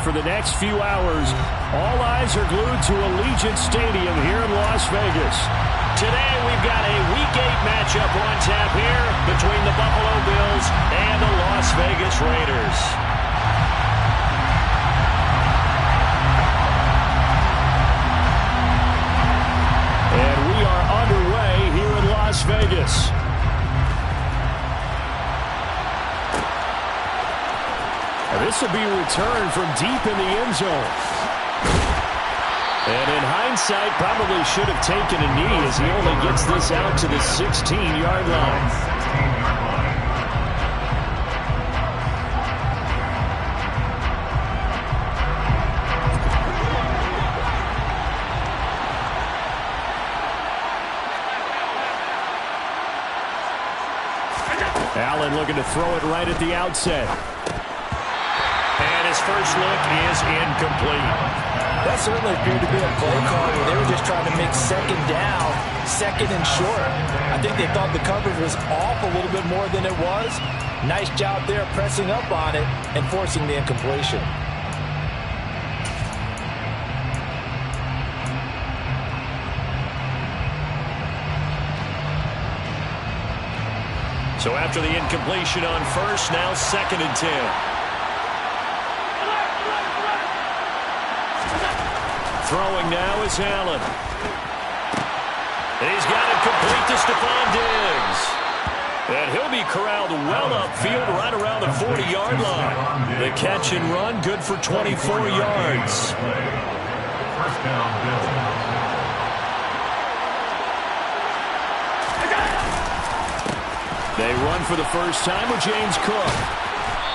for the next few hours, all eyes are glued to Allegiant Stadium here in Las Vegas. Today we've got a Week 8 matchup on tap here between the Buffalo Bills and the Las Vegas Raiders. And we are underway here in Las Vegas. This will be a return from deep in the end zone. And in hindsight, probably should have taken a knee as he only gets this out to the 16-yard line. Allen looking to throw it right at the outset. And his first look is incomplete. That certainly appeared to be a play call where they were just trying to make second down, second and short. I think they thought the coverage was off a little bit more than it was. Nice job there pressing up on it and forcing the incompletion. So after the incompletion on first, now 2nd and 10. Throwing now is Allen. And he's got it complete to Stephon Diggs. And he'll be corralled well upfield right around the 40-yard line. The catch and run good for 24 yards. First down, Bills. They run for the first time with James Cook.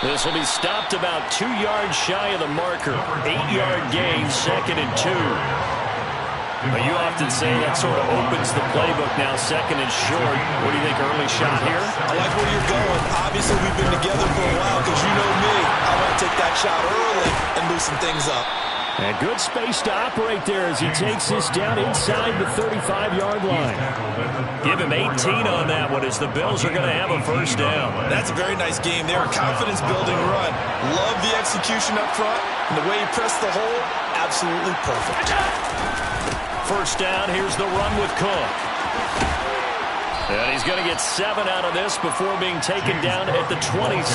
This will be stopped about 2 yards shy of the marker. 8-yard gain, 2nd and 2. But you often say that sort of opens the playbook now, 2nd and short. What do you think, early shot here? I like where you're going. Obviously, we've been together for a while because you know me. I want to take that shot early and loosen things up. And good space to operate there as he takes this down inside the 35-yard line. Give him 18 on that one as the Bills are going to have a first down. That's a very nice game there. Confidence-building run. Love the execution up front. And the way he pressed the hole, absolutely perfect. First down, here's the run with Cook. And he's going to get 7 out of this before being taken down at the 27.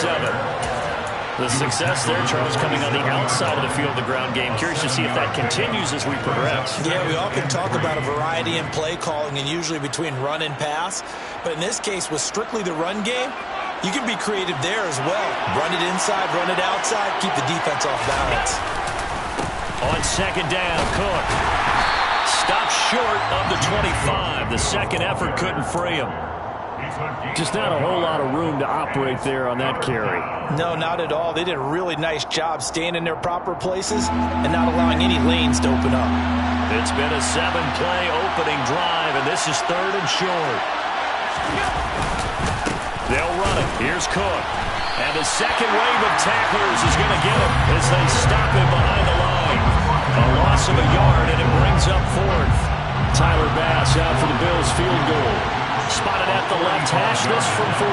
The success there, Charles, coming on the outside of the field, the ground game. Curious to see if that continues as we progress. Yeah, we often talk about a variety in play calling and usually between run and pass. But in this case, with strictly the run game, you can be creative there as well. Run it inside, run it outside, keep the defense off balance. On 2nd down, Cook stopped short of the 25. The second effort couldn't free him. Just not a whole lot of room to operate there on that carry. No, not at all. They did a really nice job staying in their proper places and not allowing any lanes to open up. It's been a 7-play opening drive, and this is 3rd and short. They'll run it. Here's Cook. And the second wave of tacklers is going to get him as they stop him behind the line. A loss of a yard, and it brings up 4th. Tyler Bass out for the Bills field goal. Spotted at the left hash, this from 45.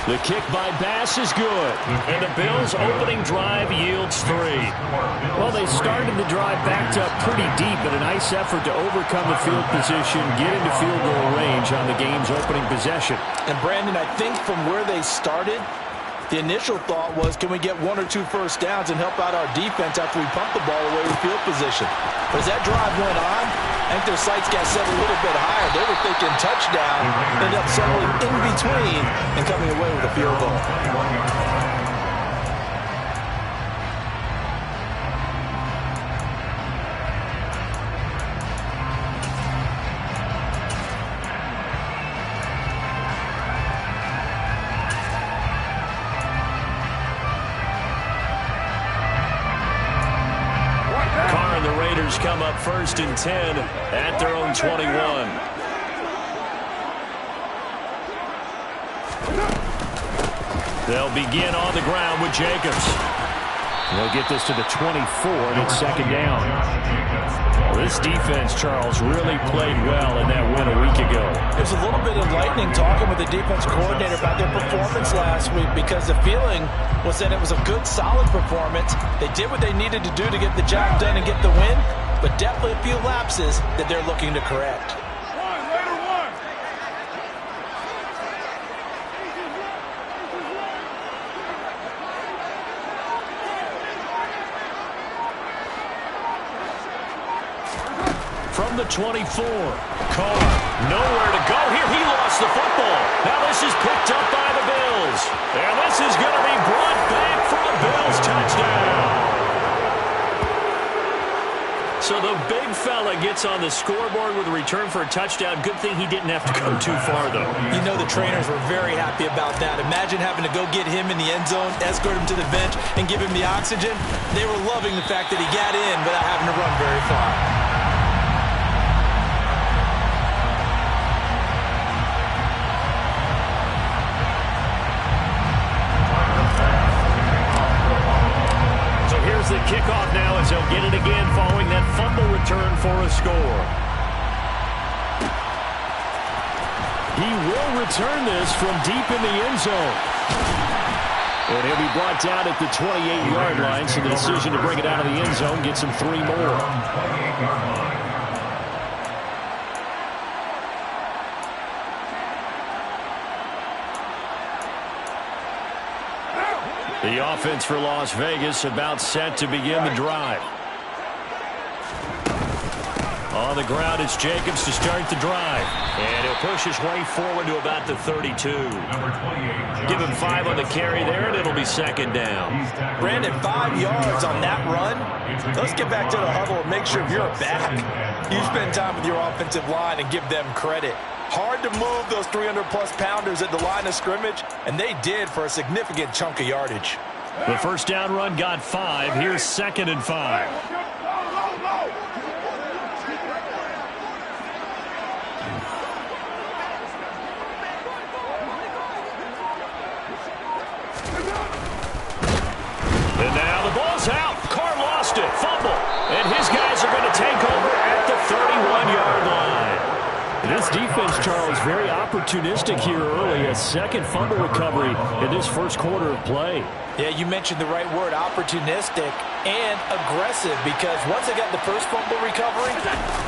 The kick by Bass is good. And the Bills' opening drive yields 3. Well, they started the drive backed up pretty deep, but a nice effort to overcome the field position, get into field goal range on the game's opening possession. And, Brandon, I think from where they started, the initial thought was, can we get 1 or 2 first downs and help out our defense after we pump the ball away with field position? But as that drive went on, I think their sights got set a little bit higher. They were thinking touchdown, ended up settling in between and coming away with a field goal. Come up 1st and 10 at their own 21. They'll begin on the ground with Jacobs. They'll get this to the 24, and it's 2nd down. This defense, Charles, really played well in that win a week ago. It was a little bit enlightening talking with the defense coordinator about their performance last week because the feeling was that it was a good, solid performance. They did what they needed to do to get the job done and get the win, but definitely a few lapses that they're looking to correct. From the 24, Carr, nowhere to go here. He lost the football. Now this is picked up by the Bills. And this is going to be brought back for a Bills touchdown. So the big fella gets on the scoreboard with a return for a touchdown. Good thing he didn't have to go too far, though. You know the trainers were very happy about that. Imagine having to go get him in the end zone, escort him to the bench, and give him the oxygen. They were loving the fact that he got in without having to run very far. The kickoff now as he'll get it again following that fumble return for a score. He will return this from deep in the end zone. And he'll be brought down at the 28-yard line, so the decision to bring it out of the end zone gets him 3 more. The offense for Las Vegas about set to begin the drive. On the ground, it's Jacobs to start the drive. And he'll push his way forward to about the 32. Give him 5 on the carry there, and it'll be second down. Brandon, 5 yards on that run. Let's get back to the huddle and make sure you're back. You spend time with your offensive line and give them credit. Hard to move those 300-plus pounders at the line of scrimmage, and they did for a significant chunk of yardage. The first down run got 5. Here's 2nd and 5. And now the ball's out. Carr lost it. Fumble. And his guys are going to take over at the 31-yard line. This defense, Charles, very opportunistic here early. A second fumble recovery in this first quarter of play. Yeah, you mentioned the right word, opportunistic and aggressive, because once they got the first fumble recovery,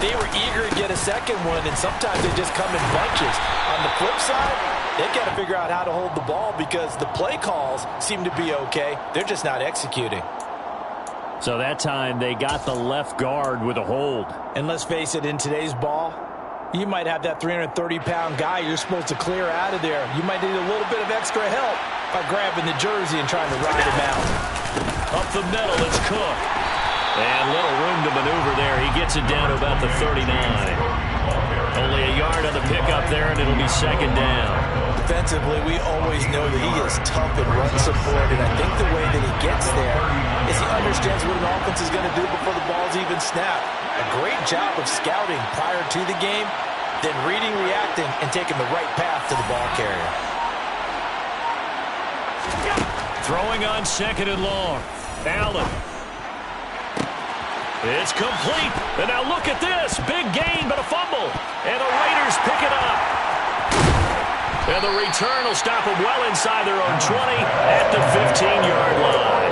they were eager to get a second one, and sometimes they just come in bunches. On the flip side, they've got to figure out how to hold the ball because the play calls seem to be okay. They're just not executing. So that time they got the left guard with a hold. And let's face it, in today's ball, you might have that 330-pound guy you're supposed to clear out of there. You might need a little bit of extra help by grabbing the jersey and trying to ride him out. Up the middle, it's Cook. And little room to maneuver there. He gets it down to about the 39. Only a yard on the pickup there, and it'll be second down. Defensively, we always know that he is tough in run support, and I think the way that he gets there is he understands what an offense is going to do before the ball's even snapped. A great job of scouting prior to the game, then reading, reacting, and taking the right path to the ball carrier. Throwing on 2nd and long. Allen. It's complete. And now look at this. Big gain, but a fumble. And the Raiders pick it up. And the return will stop them well inside their own 20 at the 15-yard line.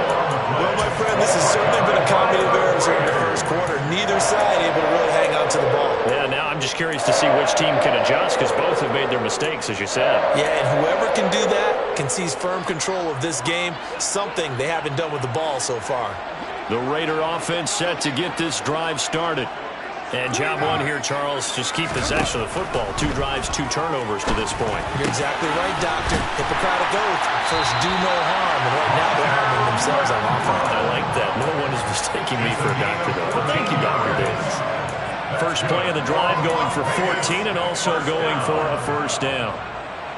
Well, my friend, this has certainly been a comedy of errors here in the first quarter. Neither side able to really hang on to the ball. Yeah, now I'm just curious to see which team can adjust because both have made their mistakes, as you said. Yeah, and whoever can do that can seize firm control of this game, something they haven't done with the ball so far. The Raider offense set to get this drive started. And job one here, Charles, just keep possession of the football. 2 drives, 2 turnovers to this point. You're exactly right, Doctor. Hippocratic oath. First, do no harm. And right now, they're harming themselves on offense. I like that. No one is mistaking me for a doctor, though. But thank you, Dr. Davis. First play of the drive going for 14 and also going for a first down.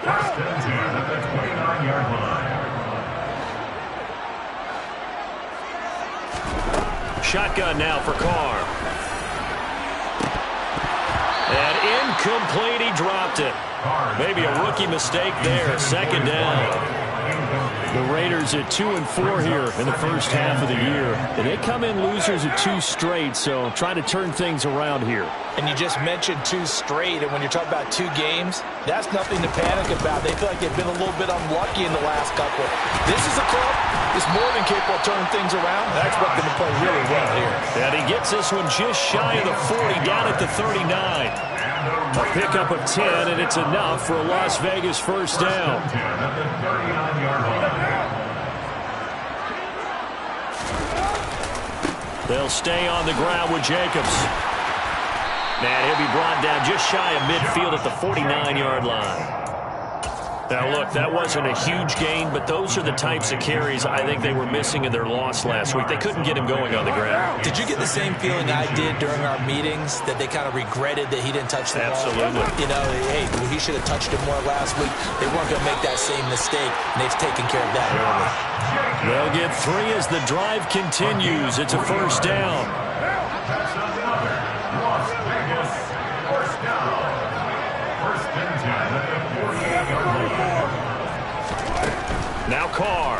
First and 10 at the 29-yard line. Shotgun now for Carr. And incomplete, he dropped it. Maybe a rookie mistake there. Second down. The Raiders at 2-4 here in the first half of the year. And they come in losers at 2 straight, so trying to turn things around here. And you just mentioned 2 straight, and when you're talking about 2 games, that's nothing to panic about. They feel like they've been a little bit unlucky in the last couple. This is a club that's more than capable of turning things around. I expect them to play really well here. And he gets this one just shy of the 40, down at the 39. A pickup of 10, and it's enough for a Las Vegas first down. They'll stay on the ground with Jacobs. And he'll be brought down just shy of midfield at the 49-yard line. Now, look, that wasn't a huge gain, but those are the types of carries I think they were missing in their loss last week. They couldn't get him going on the ground. Did you get the same feeling I did during our meetings, that they kind of regretted that he didn't touch the ball? Absolutely. You know, hey, he should have touched it more last week. They weren't going to make that same mistake, and they've taken care of that early. They'll get 3 as the drive continues. It's a first down. Now Carr.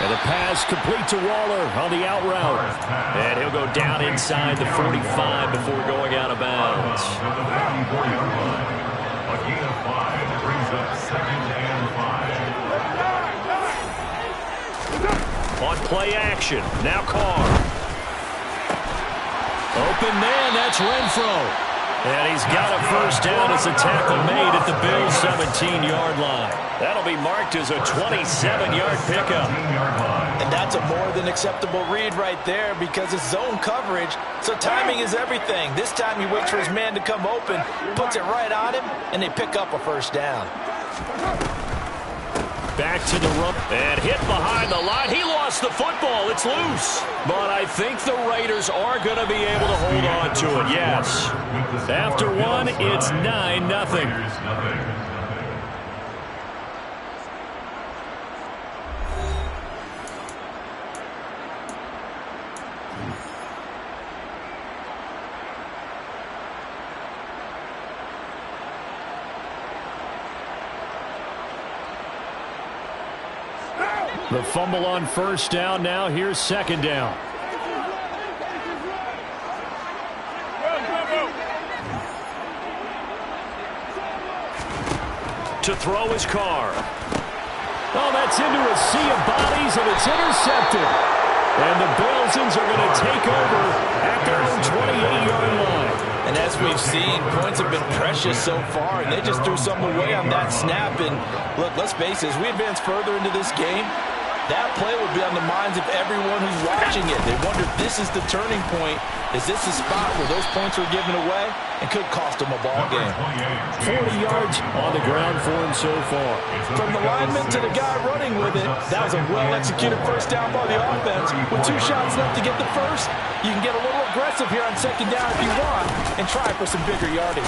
And the pass complete to Waller on the out route. And he'll go down inside the 45 before going out of bounds. On play action, now Carr. Open man, that's Renfro. And he's got a first down as a tackle made at the Bills' 17-yard line. That'll be marked as a 27-yard pickup. And that's a more than acceptable read right there because it's zone coverage, so timing is everything. This time he waits for his man to come open, puts it right on him, and they pick up a first down. Back to the rump and hit behind the line. He lost the football. It's loose. But I think the Raiders are going to be able to hold on to it, yes. After one, it's 9-0. The fumble on first down. Now here's second down. To throw his Carr. Oh, that's into a sea of bodies, and it's intercepted. And the Bills are going to take over at their own 28-yard line. And as we've seen, points have been precious so far, and they just threw something away on that snap. And look, let's face it, as we advance further into this game, that play will be on the minds of everyone who's watching it. They wonder if this is the turning point. Is this the spot where those points were given away and could cost them a ball game? 40 yards on the ground for him so far. From the lineman to the guy running with it, that was a well-executed first down by the offense. With 2 shots left to get the first, you can get a little aggressive here on second down if you want and try for some bigger yardage.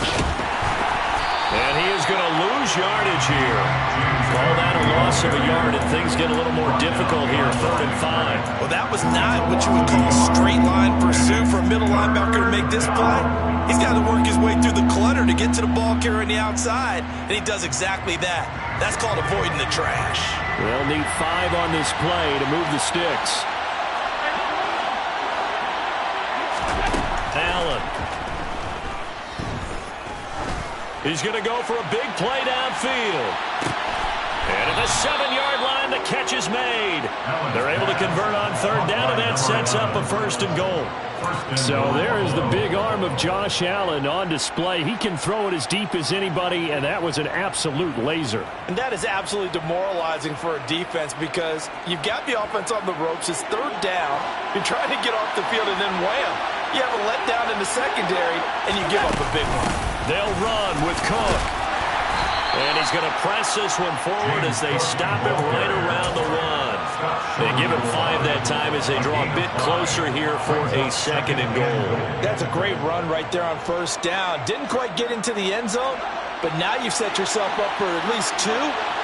And he is going to lose yardage here. Call that a loss of a yard, and things get a little more difficult here, 3rd and 5. Well, that was not what you would call straight line pursuit for a middle linebacker to make this play. He's got to work his way through the clutter to get to the ball carrier on the outside, and he does exactly that. That's called avoiding the trash. They'll need 5 on this play to move the sticks. Allen. He's going to go for a big play downfield. And at the 7-yard line, the catch is made. They're able to convert on 3rd down, and that sets up a 1st and goal. So there is the big arm of Josh Allen on display. He can throw it as deep as anybody, and that was an absolute laser. And that is absolutely demoralizing for a defense because you've got the offense on the ropes. It's 3rd down. You're trying to get off the field, and then wham, you have a letdown in the secondary, and you give up a big one. They'll run with Cook. And he's going to press this one forward as they stop him right around the 1. They give him 5 that time as they draw a bit closer here for a 2nd and goal. That's a great run right there on 1st down. Didn't quite get into the end zone, but now you've set yourself up for at least 2,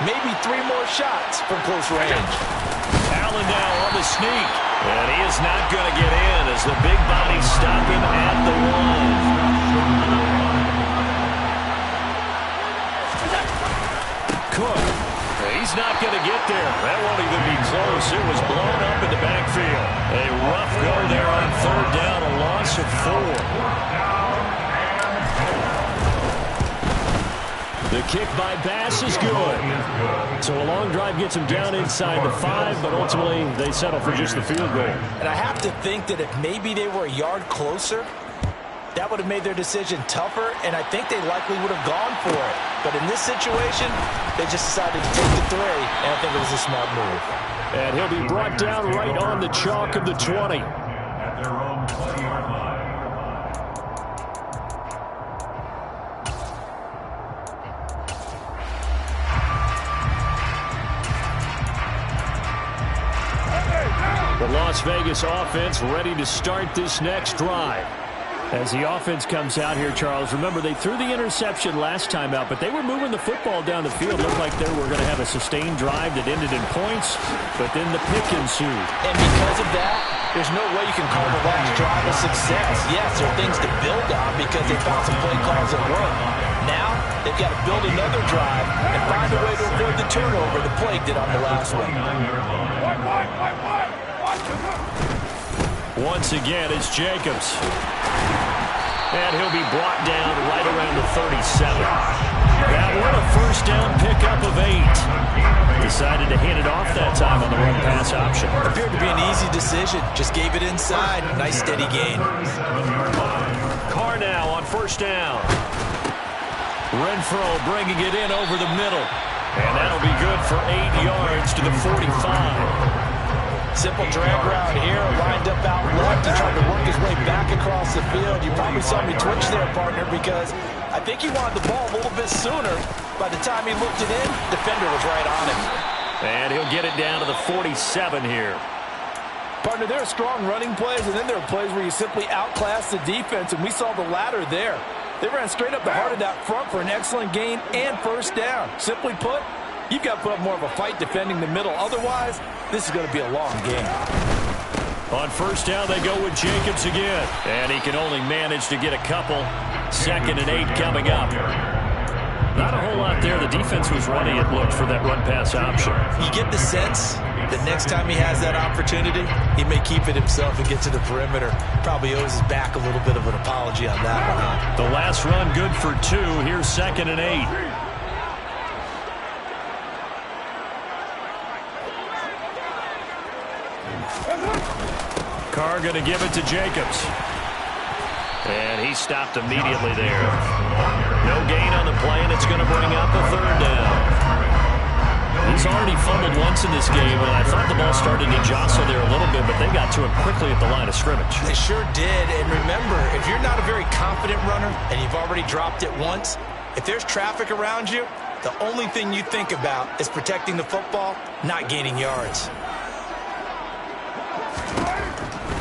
maybe 3 more shots from close range. Allen now on the sneak. And he is not going to get in as the big bodies stop him at the 1. Cook. He He's not going to get there. That won't even be close. It was blown up in the backfield. A rough go there on third down, a loss of 4. The kick by Bass is good. So a long drive gets him down inside the 5, but ultimately they settle for just the field goal. And I have to think that if maybe they were a yard closer, that would have made their decision tougher, and I think they likely would have gone for it. But in this situation, they just decided to take the 3, and I think it was a smart move. And he'll be brought down right on the chalk of the 20. At their own 20-yard line. The Las Vegas offense ready to start this next drive. As the offense comes out here, Charles, remember they threw the interception last time out, but they were moving the football down the field. Looked like they were going to have a sustained drive that ended in points, but then the pick ensued. And because of that, there's no way you can call the last drive a success. Yes, there are things to build on because they found some play calls that work. Now, they've got to build another drive and find a way to avoid the turnover the Plague did on the last one. Once again, it's Jacobs. And he'll be brought down right around the 37. That one a first down pickup of 8. Decided to hand it off that time on the run pass option. Appeared to be an easy decision. Just gave it inside. Nice steady gain. Carr now on first down. Renfro bringing it in over the middle. And that'll be good for 8 yards to the 45. Simple drag route here, lined up out left and tried to work his way back across the field. You probably saw me twitch there, partner, because I think he wanted the ball a little bit sooner. By the time he looked it in, defender was right on him. And he'll get it down to the 47 here. Partner, there are strong running plays, and then there are plays where you simply outclass the defense, and we saw the latter there. They ran straight up the heart of that front for an excellent gain and first down. Simply put, you've got to put up more of a fight defending the middle. Otherwise, this is going to be a long game. On first down, they go with Jacobs again. And he can only manage to get a couple. 2nd and 8 coming up. Not a whole lot there. The defense was running it, looked for that run-pass option. You get the sense that next time he has that opportunity, he may keep it himself and get to the perimeter. Probably owes his back a little bit of an apology on that one, huh? The last run good for 2. Here's 2nd and 8. Carr going to give it to Jacobs. And he stopped immediately there. No gain on the play, and it's going to bring up a 3rd down. He's already fumbled once in this game, and I thought the ball started to jostle there a little bit, but they got to him quickly at the line of scrimmage. They sure did, and remember, if you're not a very confident runner and you've already dropped it once, if there's traffic around you, the only thing you think about is protecting the football, not gaining yards.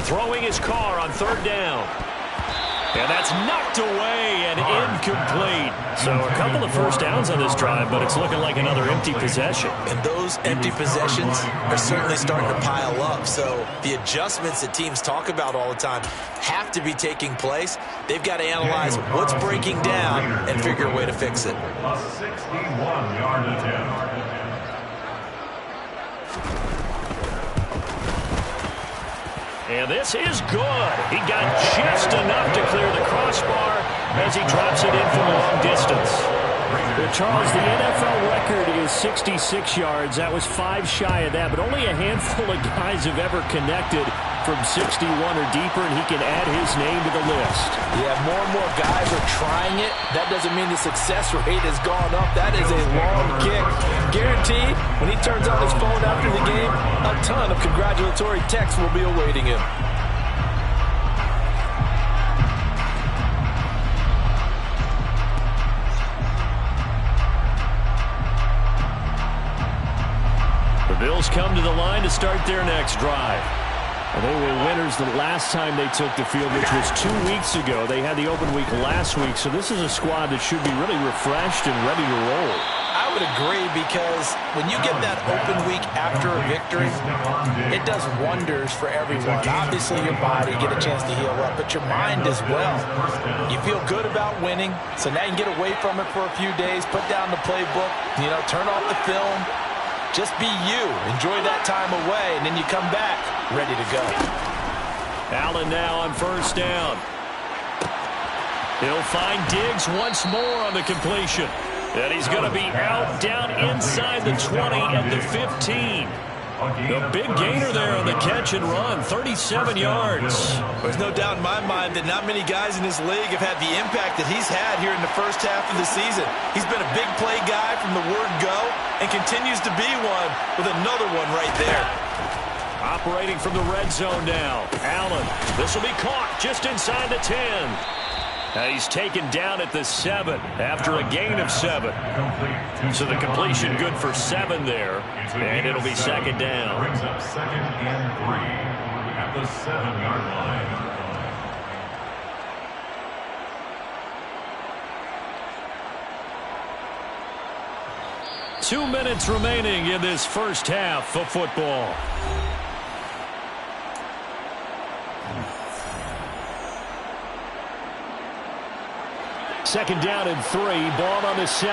Throwing his Carr on 3rd down. And that's knocked away and incomplete. So a couple of first downs on this drive, but it's looking like another empty possession. And those empty possessions are certainly starting to pile up. So the adjustments that teams talk about all the time have to be taking place. They've got to analyze what's breaking down and figure a way to fix it. A 61-yard attempt. And this is good. He got just enough to clear the crossbar as he drops it in from a long distance. But Charles, the NFL record is 66 yards. That was 5 shy of that, but only a handful of guys have ever connected from 61 or deeper, and he can add his name to the list. Yeah, more and more guys are trying it. That doesn't mean the success rate has gone up. That is a long kick. Guaranteed, when he turns on his phone after the game, a ton of congratulatory texts will be awaiting him. The Bills come to the line to start their next drive. And they were winners the last time they took the field, which was 2 weeks ago. They had the open week last week, so this is a squad that should be really refreshed and ready to roll. I would agree, because when you get that open week after a victory, it does wonders for everyone. Obviously, your body, get a chance to heal up, but your mind as well. You feel good about winning, so now you can get away from it for a few days, put down the playbook, turn off the film, Just be you. Enjoy that time away, and then you come back ready to go. Allen now on first down. He'll find Diggs once more on the completion. And he's going to be out down inside the 20 at the 15. A big gainer there on the catch and run, 37 yards. There's no doubt in my mind that not many guys in this league have had the impact that he's had here in the first half of the season. He's been a big play guy from the word go and continues to be one with another one right there. Operating from the red zone now. Allen, this will be caught just inside the 10. He's taken down at the 7 after a gain of 7. So the completion good for 7 there, and it'll be second down. Brings up 2nd and 3 at the 7-yard line. 2 minutes remaining in this first half of football. Second down and 3, ball on the 7.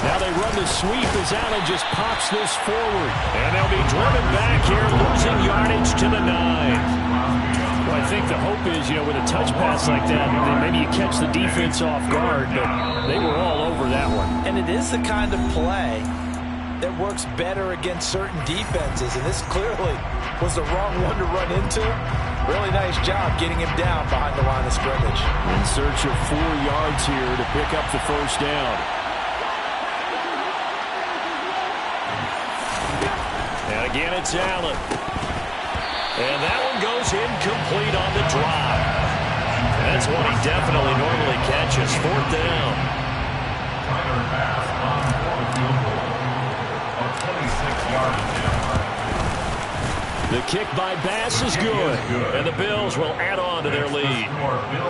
Now they run the sweep as Allen just pops this forward. And they'll be driven back here, losing yardage to the 9. Well, I think the hope is, with a touch pass like that, maybe you catch the defense off guard, but they were all over that one. And it is the kind of play that works better against certain defenses, and this clearly was the wrong one to run into. Really nice job getting him down behind the line of scrimmage. In search of 4 yards here to pick up the first down. And again, it's Allen. And that one goes incomplete on the drive. That's one he definitely normally catches. 4th down. Primary pass on 4th field goal. A 26-yard attempt. The kick by Bass is good, and the Bills will add on to their lead.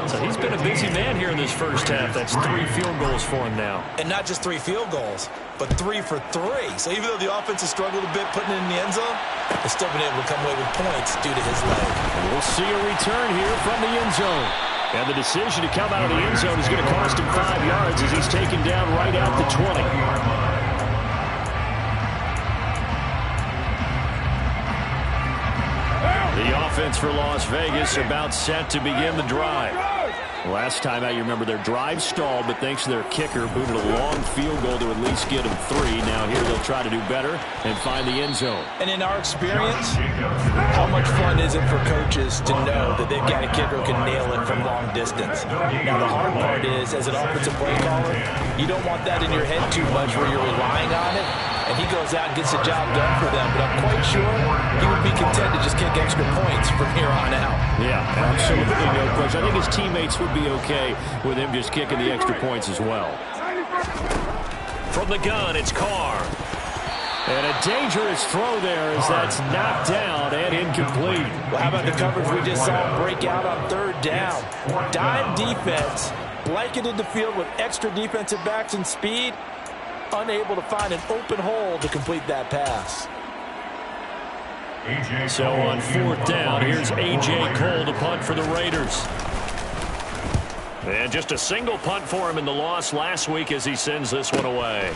So he's been a busy man here in this first half. That's 3 field goals for him now. And not just 3 field goals, but 3 for 3. So even though the offense has struggled a bit putting it in the end zone, they've still been able to come away with points due to his leg. And we'll see a return here from the end zone. And the decision to come out of the end zone is going to cost him 5 yards as he's taken down right out the 20. The offense for Las Vegas about set to begin the drive. Last time out, you remember their drive stalled, but thanks to their kicker, booted a long field goal to at least get them 3. Now here they'll try to do better and find the end zone. And in our experience, how much fun is it for coaches to know that they've got a kicker who can nail it from long distance? Now the hard part is, as an offensive play caller, you don't want that in your head too much where you're relying on it. And he goes out and gets the job done for them. But I'm quite sure he would be content to just kick extra points from here on out. Yeah, absolutely no question. I think his teammates would be okay with him just kicking the extra points as well. From the gun, it's Carr. And a dangerous throw there as that's knocked down and incomplete. Well, how about the coverage we just saw him break out on 3rd down? Dime defense, blanketed the field with extra defensive backs and speed. Unable to find an open hole to complete that pass. So on 4th down, here's A.J. Cole to punt for the Raiders. And just a single punt for him in the loss last week as he sends this one away.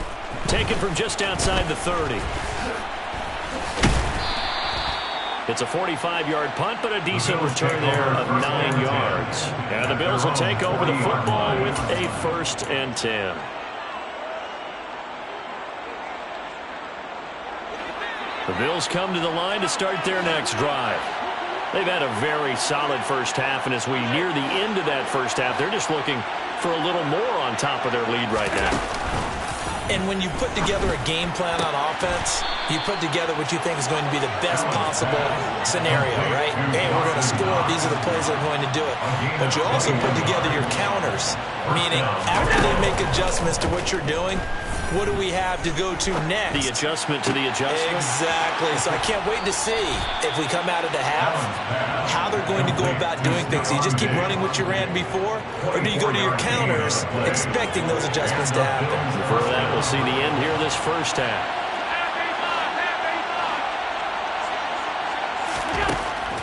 Taken from just outside the 30. It's a 45-yard punt, but a decent return there of 9 yards. And the Bills will take over the football with a 1st and 10. The Bills come to the line to start their next drive. They've had a very solid first half, and as we near the end of that first half, they're just looking for a little more on top of their lead right now. And when you put together a game plan on offense, you put together what you think is going to be the best possible scenario, right? Hey, we're going to score. These are the plays that are going to do it. But you also put together your counters, meaning after they make adjustments to what you're doing, what do we have to go to next? The adjustment to the adjustment? Exactly. So I can't wait to see if we come out of the half, how they're going to go about doing things. Do you just keep running what you ran before, or do you go to your counters expecting those adjustments to happen? For that, we'll see the end here of this first half.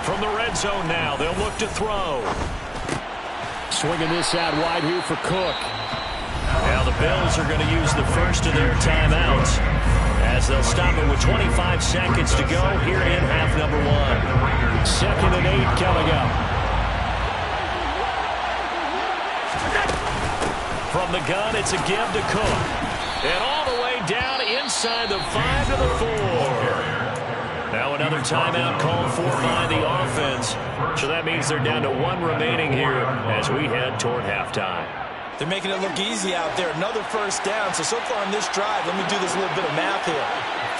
From the red zone now, they'll look to throw. swinging this out wide here for Cook. Now the Bills are going to use the first of their timeouts as they'll stop it with 25 seconds to go here in half number 1. 2nd and 8 coming up. From the gun, it's a give to Cook. And all the way down inside the 5 to the 4. Now another timeout called for by the offense. So that means they're down to 1 remaining here as we head toward halftime. They're making it look easy out there. Another first down. So far on this drive, let me do this little bit of math here.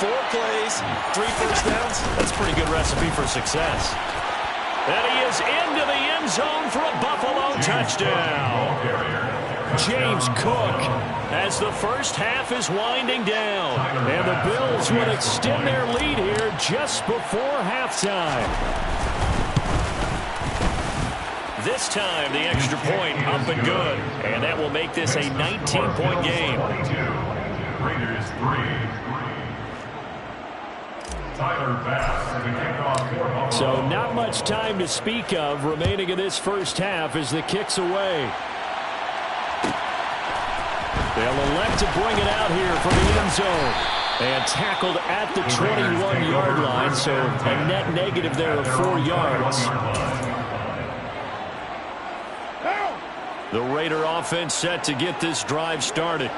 4 plays, 3 first downs. That's a pretty good recipe for success. And he is into the end zone for a Buffalo touchdown. James Cook as the first half is winding down. And the Bills will extend their lead here just before halftime. This time, the extra point up and good. And that will make this a 19-point game. Raiders 3. So not much time to speak of remaining in this first half as the kick's away. They'll elect to bring it out here from the end zone. And tackled at the 21-yard line, so a net negative there of 4 yards. The Raider offense set to get this drive started.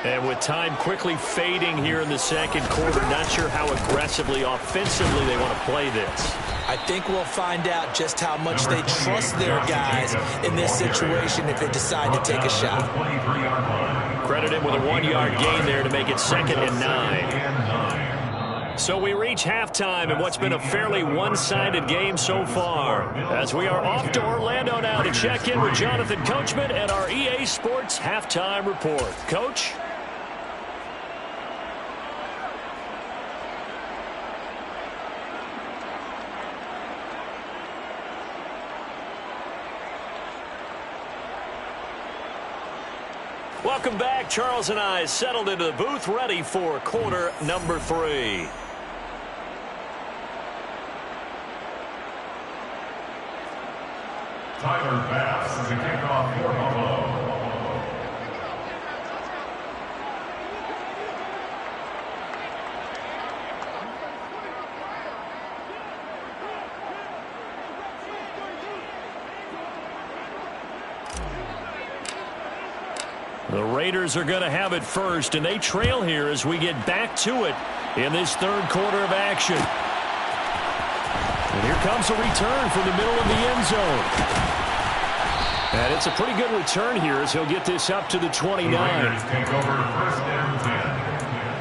And with time quickly fading here in the second quarter, not sure how aggressively, offensively they want to play this. I think we'll find out just how much they trust their guys in this situation if they decide to take a shot. Credit him with a 1-yard gain there to make it 2nd and 9. So we reach halftime in what's been a fairly one-sided game so far. As we are off to Orlando now to check in with Jonathan Coachman and our EA Sports Halftime Report. Coach? Welcome back. Charles and I settled into the booth ready for quarter number 3. Tyler Bass is the kickoff for Buffalo. The Raiders are going to have it first, and they trail here as we get back to it in this third quarter of action. And here comes a return from the middle of the end zone. And it's a pretty good return here as he'll get this up to the 29. The Raiders take over 1st and 10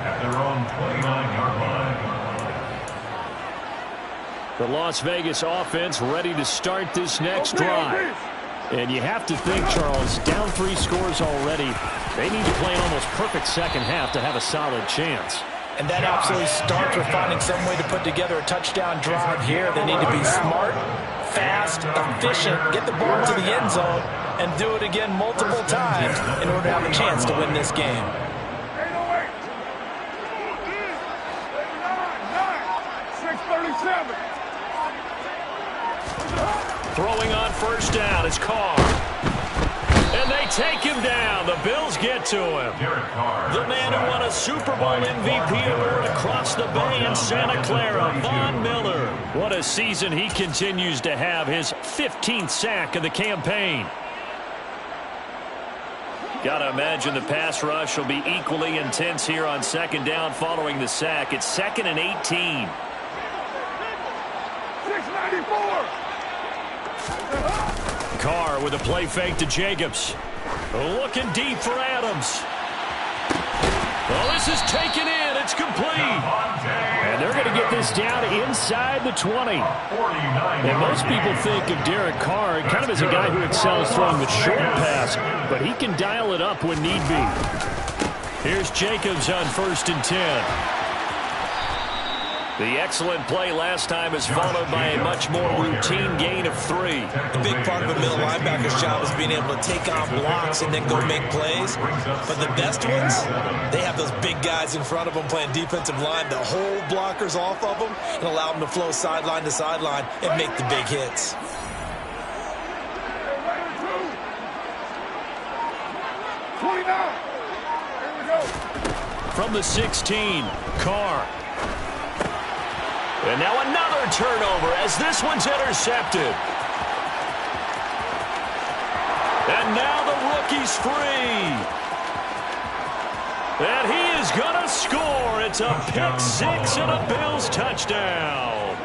at their own 29-yard line. The Las Vegas offense ready to start this next drive. And you have to think, Charles, down 3 scores already. They need to play an almost perfect second half to have a solid chance. And that absolutely starts with finding some way to put together a touchdown drive here. They need to be smart, fast, efficient, get the ball to the end zone, and do it again multiple times in order to have a chance to win this game. Throwing on first down is Carr. And they take him down. The Bills get to him. The man who won a Super Bowl MVP award across the bay in Santa Clara, Von Miller. What a season he continues to have, his 15th sack of the campaign. Got to imagine the pass rush will be equally intense here on second down following the sack. It's 2nd and 18. 694. Carr with a play fake to Jacobs. Looking deep for Adams. Well, this is taken in. It's complete. And they're going to get this down inside the 20. And most people think of Derek Carr kind of as a guy who excels throwing the short pass, but he can dial it up when need be. Here's Jacobs on 1st and 10. The excellent play last time is followed by a much more routine gain of 3. A big part of a middle linebacker's job is being able to take on blocks and then go make plays. But the best ones, they have those big guys in front of them playing defensive line to hold blockers off of them and allow them to flow sideline to sideline and make the big hits. From the 16, Carr. And now another turnover as this one's intercepted. And now the rookie's free. And he is going to score. It's a pick six and a Bills touchdown.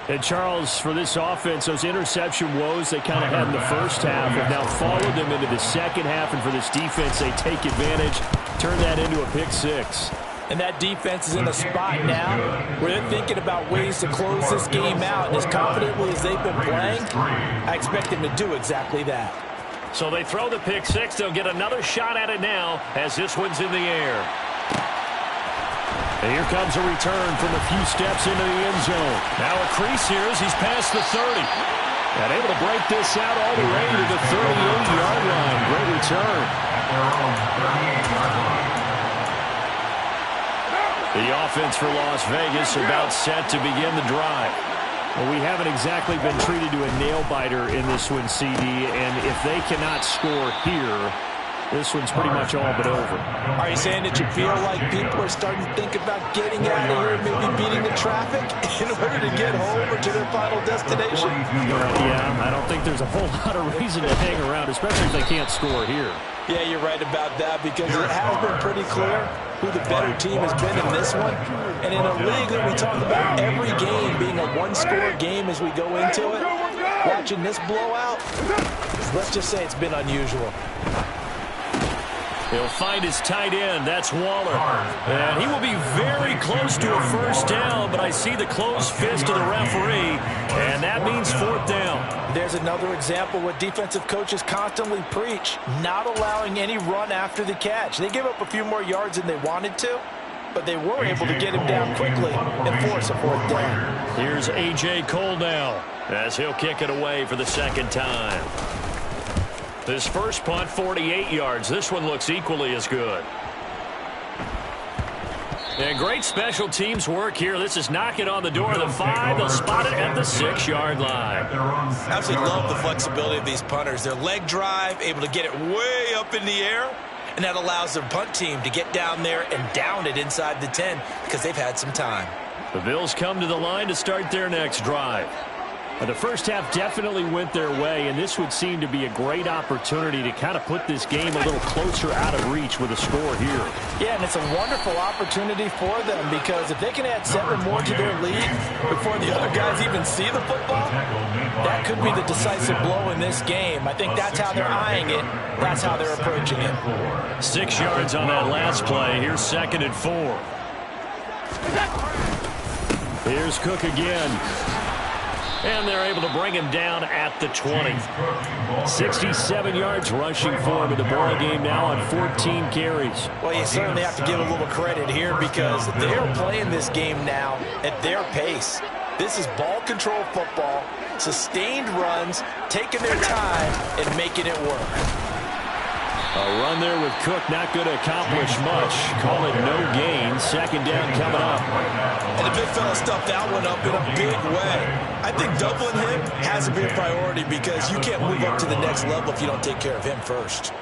And, Charles, for this offense, those interception woes they kind of had in the first half have now followed them into the second half. And for this defense, they take advantage, turn that into a pick six. And that defense is in a spot now where they're thinking about ways to close this game out. And as confidently as they've been playing, I expect them to do exactly that. So they throw the pick six. They'll get another shot at it now as this one's in the air. And here comes a return from a few steps into the end zone. Now a crease here as he's past the 30. And able to break this out all the way to the 38-yard line. Great return. The offense for Las Vegas about set to begin the drive. Well, we haven't exactly been treated to a nail-biter in this one, CD, and if they cannot score here, this one's pretty much all but over. Are you saying that you feel like people are starting to think about getting out of here and maybe beating the traffic in order to get home or to their final destination? Yeah, I don't think there's a whole lot of reason to hang around, especially if they can't score here. Yeah, you're right about that because it has been pretty clear who the better team has been in this one. And in a league that we talk about every game being a one-score game as we go into it, watching this blowout, let's just say it's been unusual. He'll find his tight end. That's Waller. And he will be very close to a first down, but I see the closed fist of the referee, and that means fourth down. There's another example what defensive coaches constantly preach, not allowing any run after the catch. They gave up a few more yards than they wanted to, but they were able to get him down quickly and force a fourth down. Here's A.J. Cole now as he'll kick it away for the second time. This first punt, 48 yards. This one looks equally as good. And great special teams work here. This is knocking on the door of the 5. They'll spot it at the 6-yard line. I absolutely love the flexibility of these punters. Their leg drive, able to get it way up in the air, and that allows their punt team to get down there and down it inside the 10 because they've had some time. The Bills come to the line to start their next drive. The first half definitely went their way, and this would seem to be a great opportunity to kind of put this game a little closer out of reach with a score here. Yeah, and it's a wonderful opportunity for them because if they can add 7 more to their lead before the other guys even see the football, that could be the decisive blow in this game. I think that's how they're eyeing it. That's how they're approaching it. 6 yards on that last play. Here's 2nd and 4. Here's Cook again. And they're able to bring him down at the 20. 67 yards rushing for him in the ball game now on 14 carries. Well, you certainly have to give a little credit here because they're playing this game now at their pace. This is ball control football, sustained runs, taking their time and making it work. A run there with Cook not going to accomplish much. Call it no gain. 2nd down coming up. And the big fella stuffed that one up in a big way. I think doubling him has to be a priority because you can't move up to the next level if you don't take care of him first.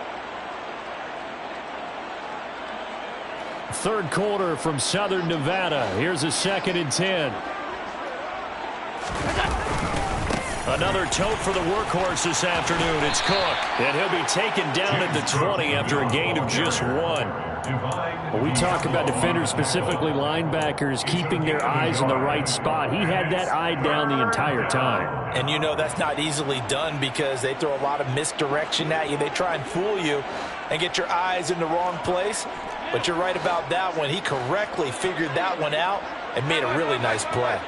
3rd quarter from Southern Nevada. Here's a 2nd and 10. Another tote for the workhorse this afternoon. It's Cook. And he'll be taken down at the 20 after a gain of just 1. Well, we talk about defenders, specifically linebackers, keeping their eyes in the right spot. He had that eye down the entire time. And you know that's not easily done because they throw a lot of misdirection at you. They try and fool you and get your eyes in the wrong place. But you're right about that one. He correctly figured that one out and made a really nice play.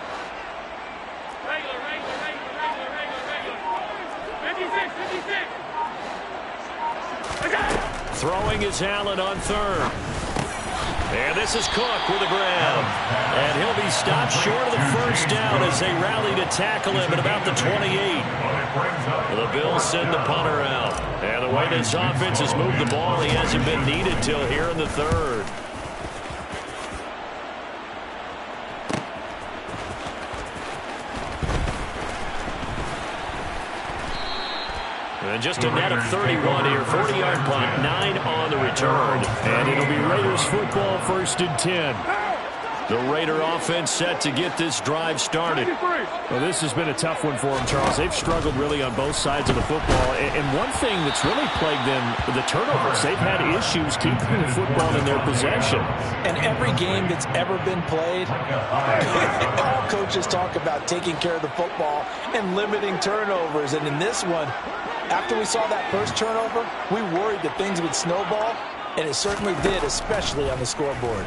Throwing is Allen on 3rd. And this is Cook with a grab. And he'll be stopped short of the first down as they rally to tackle him at about the 28. The Bills send the punter out. And the way this offense has moved the ball, he hasn't been needed till here in the 3rd. And just a net of 31 here. 40-yard punt, 9 on the return. And it'll be Raiders football, 1st and 10. The Raider offense set to get this drive started. Well, this has been a tough one for them, Charles. They've struggled really on both sides of the football. And one thing that's really plagued them, the turnovers. They've had issues keeping the football in their possession. And every game that's ever been played, all coaches talk about taking care of the football and limiting turnovers. And in this one, after we saw that first turnover, we worried that things would snowball, and it certainly did, especially on the scoreboard.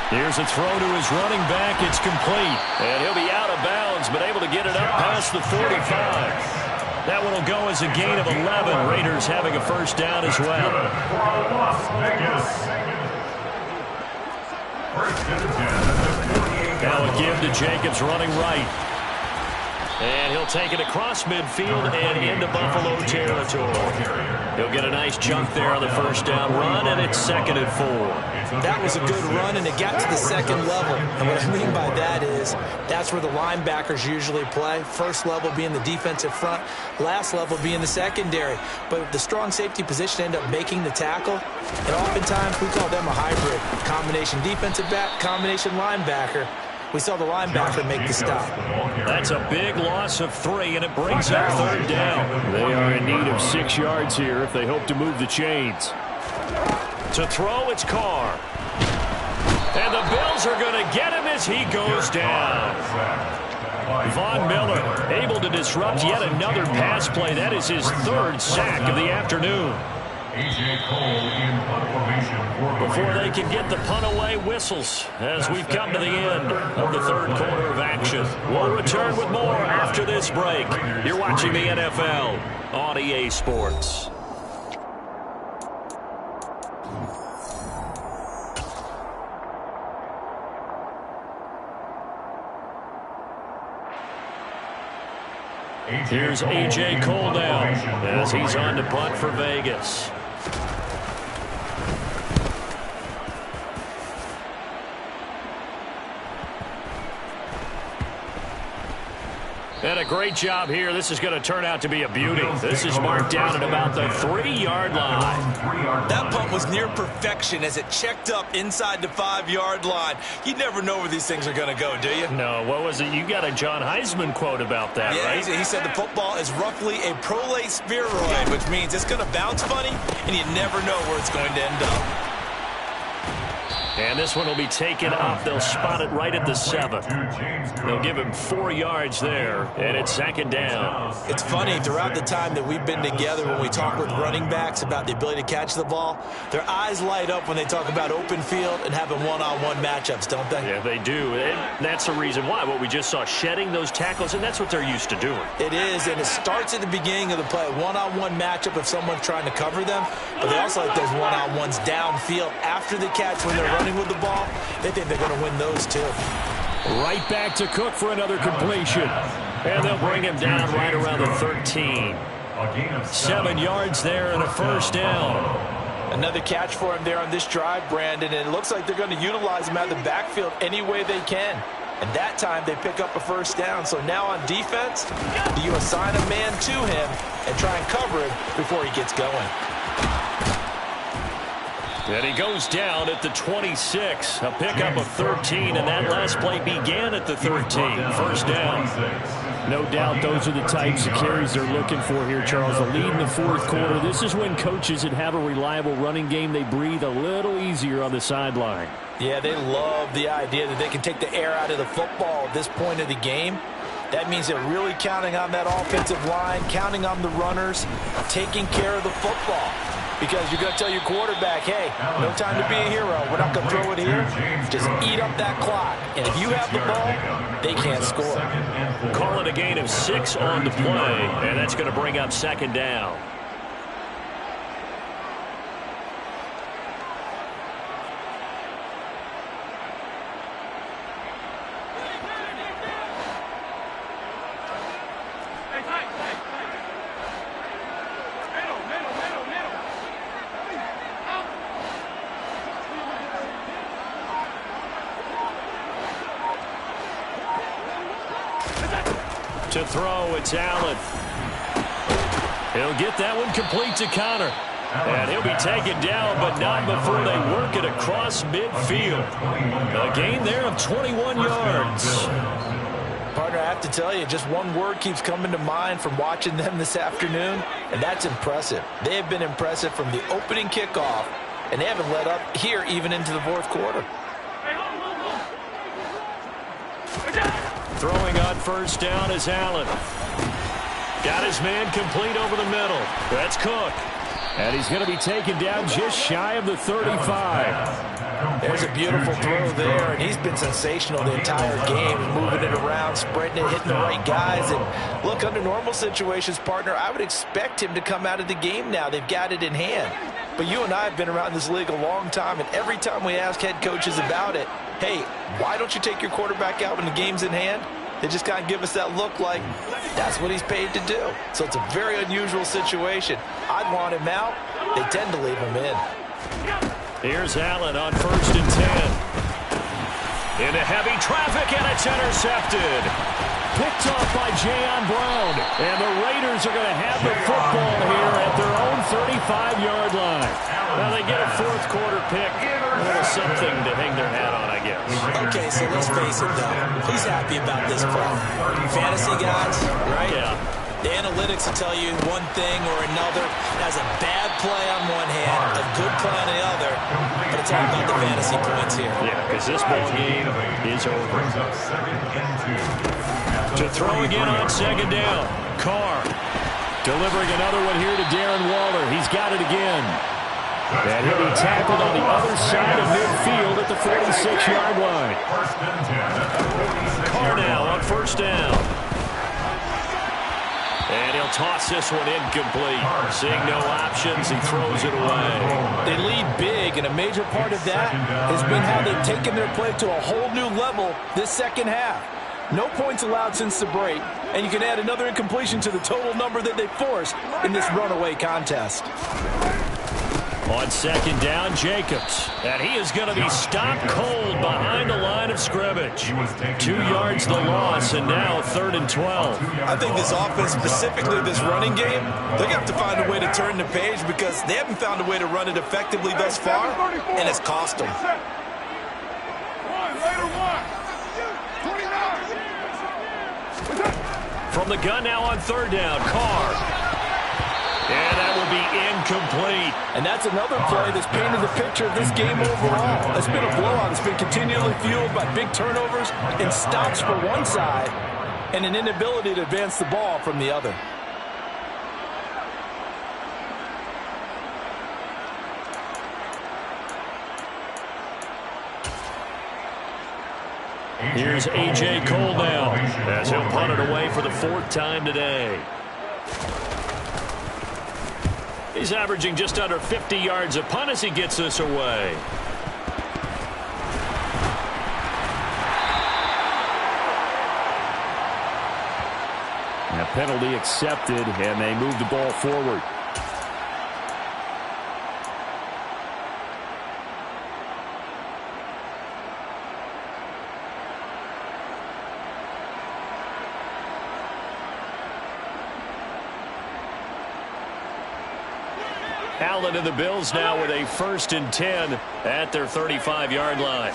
Here's a throw to his running back. It's complete. And he'll be out of bounds, but able to get it up past the 45. That one will go as a gain of 11. Raiders having a first down as well. Now a give to Jacobs running right. And he'll take it across midfield and into Buffalo territory. He'll get a nice chunk there on the first down run, and it's 2nd and 4. That was a good run, and it got to the second level. And what I mean by that is that's where the linebackers usually play. First level being the defensive front, last level being the secondary. But the strong safety position ended up making the tackle, and oftentimes we call them a hybrid. Combination defensive back, combination linebacker. We saw the linebacker make the stop. That's a big loss of 3, and it brings up 3rd down. They are in need of 6 yards here if they hope to move the chains. To throw, it's Carr. And the Bills are going to get him as he goes down. Von Miller able to disrupt yet another pass play. That is his 3rd sack of the afternoon. Before they can get the punt away, whistles as we've come to the end of the 3rd quarter of action. We'll return with more after this break. You're watching the NFL on EA Sports. Here's A.J. Cole now as he's on to punt for Vegas. And a great job here. This is going to turn out to be a beauty. This is marked down at about the 3-yard line. That punt was near perfection as it checked up inside the 5-yard line. You never know where these things are going to go, do you? No, what was it? You got a John Heisman quote about that, right? He said the football is roughly a prolate spheroid, which means it's going to bounce funny, and you never know where it's going to end up. And this one will be taken up. They'll spot it right at the 7. They'll give him 4 yards there, and it's 2nd down. It's funny, throughout the time that we've been together, when we talk with running backs about the ability to catch the ball, their eyes light up when they talk about open field and having one-on-one matchups, don't they? Yeah, they do. And that's the reason why. What we just saw, shedding those tackles, and that's what they're used to doing. It is, and it starts at the beginning of the play. One-on-one matchup if someone's trying to cover them, but they also like those one-on-ones downfield after the catch when they're running with the ball. They think they're going to win those too. Right back to Cook for another completion. And they'll bring him down right around the 13. 7 yards there and a first down. Another catch for him there on this drive, Brandon, and it looks like they're going to utilize him out of the backfield any way they can. And that time they pick up a first down. So now on defense, do you assign a man to him and try and cover him before he gets going? And he goes down at the 26. A pickup of 13, and that last play began at the 13. First down. No doubt those are the types of carries they're looking for here, Charles. The lead in the 4th quarter. This is when coaches that have a reliable running game, they breathe a little easier on the sideline. Yeah, they love the idea that they can take the air out of the football at this point of the game. That means they're really counting on that offensive line, counting on the runners, taking care of the football. Because you're going to tell your quarterback, hey, no time to be a hero. We're not going to throw it here. Just eat up that clock. And if you have the ball, they can't score. Call it a gain of 6 on the play, and that's going to bring up 2nd down. To throw, it's Allen. He'll get that one complete to Connor. And he'll be taken down, but not before they work it across midfield. A gain there of 21 yards. Partner, I have to tell you, just one word keeps coming to mind from watching them this afternoon, and that's impressive. They have been impressive from the opening kickoff, and they haven't let up here even into the fourth quarter. Throwing on first down is Allen. Got his man complete over the middle. That's Cook. And he's going to be taken down just shy of the 35. There's a beautiful throw there, and he's been sensational the entire game, moving it around, spreading it, hitting the right guys. And look, under normal situations, partner, I would expect him to come out of the game now. They've got it in hand. But you and I have been around this league a long time, and every time we ask head coaches about it, hey, why don't you take your quarterback out when the game's in hand? They just kind of give us that look like that's what he's paid to do. So it's a very unusual situation. I'd want him out. They tend to leave him in. Here's Allen on first and 10. Into heavy traffic, and it's intercepted. Picked off by Jayon Brown. And the Raiders are going to have the football here at their own 35-yard line. Now they get a fourth quarter pick. A little something to hang their hat on, I guess. Okay, so let's face it, though. Who's happy about this play? Fantasy guys, right? Yeah. The analytics will tell you one thing or another. Has a bad play on one hand, a good play on the other, but it's all about the fantasy points here. Yeah, because this ball game is over. To throw again on second down. Carr delivering another one here to Darren Waller. He's got it again. And he'll be tackled on the other side of midfield at the 46-yard line. Carr now on first down. And he'll toss this one incomplete. Seeing no options, he throws it away. They lead big, and a major part of that has been how they've taken their play to a whole new level this second half. No points allowed since the break, and you can add another incompletion to the total number that they forced in this runaway contest. On second down, Jacobs. And he is going to be stopped cold behind the line of scrimmage. 2 yards the loss, and now 3rd and 12. I think this offense, specifically this running game, they're going to have to find a way to turn the page because they haven't found a way to run it effectively thus far, and it's cost them. From the gun now on third down, Carr. And that will be incomplete. And that's another play that's painted the picture of this game overall. It's been a blowout. It's been continually fueled by big turnovers and stops for one side and an inability to advance the ball from the other. Here's A.J. Cole now as he'll punt it away for the 4th time today. He's averaging just under 50 yards a punt as he gets this away. A penalty accepted, and they move the ball forward. Allen and the Bills now with a 1st and 10 at their 35-yard line.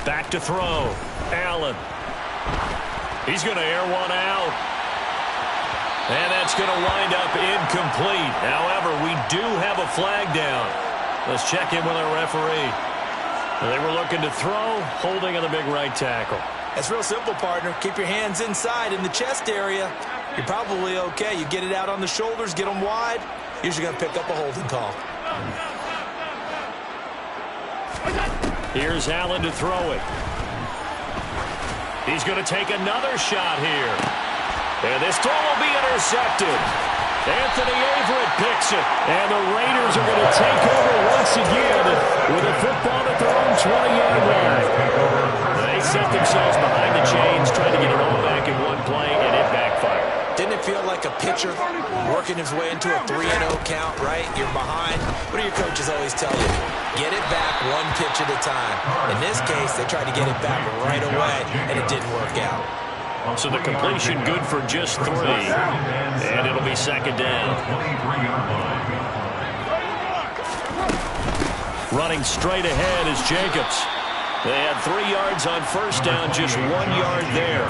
Back to throw. Allen. He's going to air one out. And that's going to wind up incomplete. However, we do have a flag down. Let's check in with our referee. They were looking to throw, holding on the big right tackle. It's real simple, partner. Keep your hands inside in the chest area. You're probably okay. You get it out on the shoulders, get them wide. Usually going to pick up a holding call. Here's Allen to throw it. He's going to take another shot here. And this throw will be intercepted. Anthony Averett picks it. And the Raiders are going to take over once again with a football at their own 20-yard line. They set themselves behind the chains, trying to get it all back in one play, and it backfired. Didn't it feel like a pitcher working his way into a 3-0 count, right? You're behind. What do your coaches always tell you? Get it back one pitch at a time. In this case, they tried to get it back right away, and it didn't work out. So the completion good for just 3. And it'll be second down. Running straight ahead is Jacobs. They had 3 yards on first down, just 1 yard there.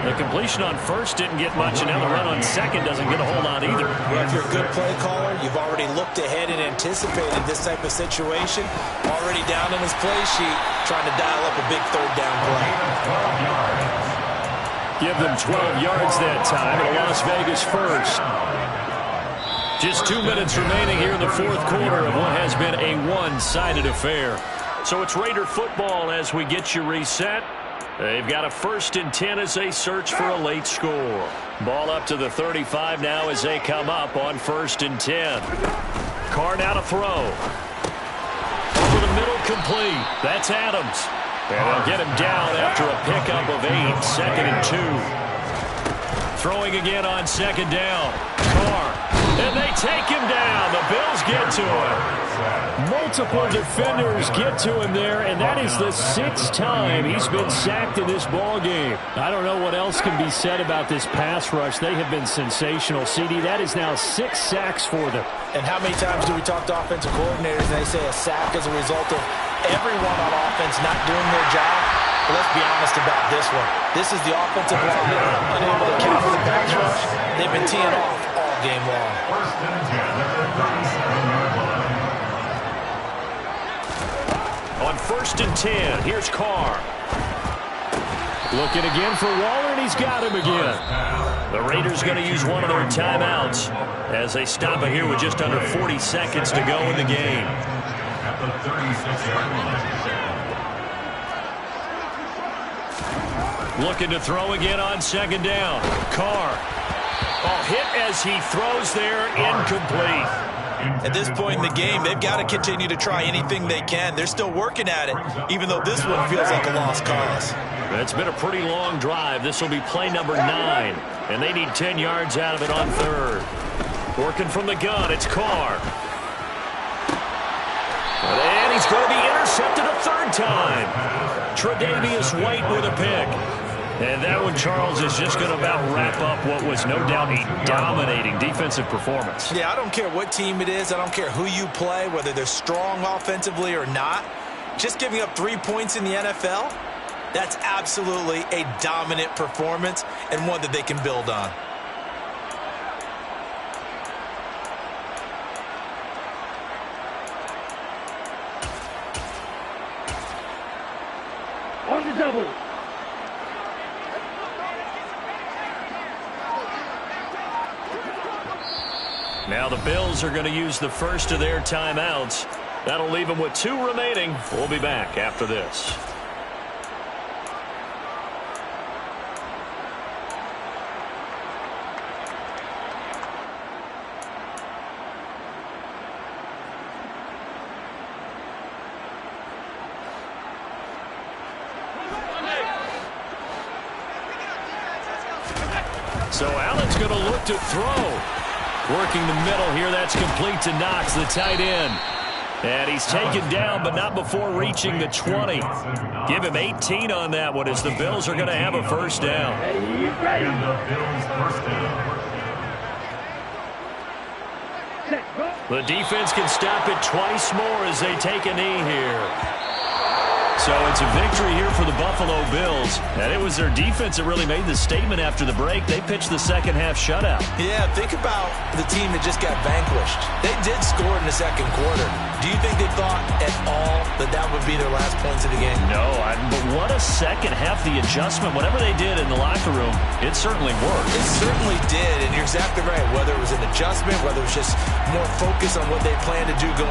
The completion on first didn't get much, and now the run on second doesn't get a whole lot either. Well, if you're a good play caller, you've already looked ahead and anticipated this type of situation. Already down in his play sheet, trying to dial up a big third down play. Give them 12 yards that time, and a Las Vegas first. Just 2 minutes remaining here in the fourth quarter of what has been a one-sided affair. So it's Raider football as we get you reset. They've got a 1st and 10 as they search for a late score. Ball up to the 35 now as they come up on 1st and 10. Carr now to throw. Over the middle, complete. That's Adams. And they'll get him down after a pickup of 8, 2nd and 2. Throwing again on 2nd down. Carr. And they take him down. The Bills get to him. Multiple defenders get to him there, and that is the 6th time he's been sacked in this ballgame. I don't know what else can be said about this pass rush. They have been sensational. CD, that is now 6 sacks for them. And how many times do we talk to offensive coordinators and they say a sack as a result of everyone on offense not doing their job? But let's be honest about this one. This is the offensive line unable to counter the pass rush. They've been teeing off all game long. 1st and 10 at the 37-yard line. On 1st and 10, here's Carr. Looking again for Waller, and he's got him again. The Raiders going to use one of their timeouts as they stop it here with just under 40 seconds to go in the game. At the 36-yard line. Looking to throw again on 2nd down. Carr. Oh, hit as he throws there, incomplete. At this point in the game, they've got to continue to try anything they can. They're still working at it, even though this one feels like a lost cause. It's been a pretty long drive. This will be play number 9, and they need 10 yards out of it on 3rd. Working from the gun, it's Carr. And he's going to be intercepted a 3rd time. Tre'Davious White with a pick. And that one, Charles, is just going to about wrap up what was no doubt a dominating defensive performance. Yeah, I don't care what team it is. I don't care who you play, whether they're strong offensively or not. Just giving up 3 points in the NFL, that's absolutely a dominant performance and one that they can build on. On the double. Now the Bills are going to use the first of their timeouts. That'll leave them with 2 remaining. We'll be back after this. So Allen's going to look to throw. Working the middle here, that's complete to Knox, the tight end. And he's taken down, but not before reaching the 20. Give him 18 on that one as the Bills are going to have a 1st down. And the Bills' 1st down. The defense can stop it twice more as they take a knee here. So it's a victory here for the Buffalo Bills. And it was their defense that really made the statement after the break. They pitched the second half shutout. Yeah, think about the team that just got vanquished. They did score in the 2nd quarter. Do you think they thought at all that that would be their last points of the game? No, but what a second half. The adjustment, whatever they did in the locker room, it certainly worked. It certainly did, and you're exactly right. Whether it was an adjustment, whether it was just more focus on what they plan to do going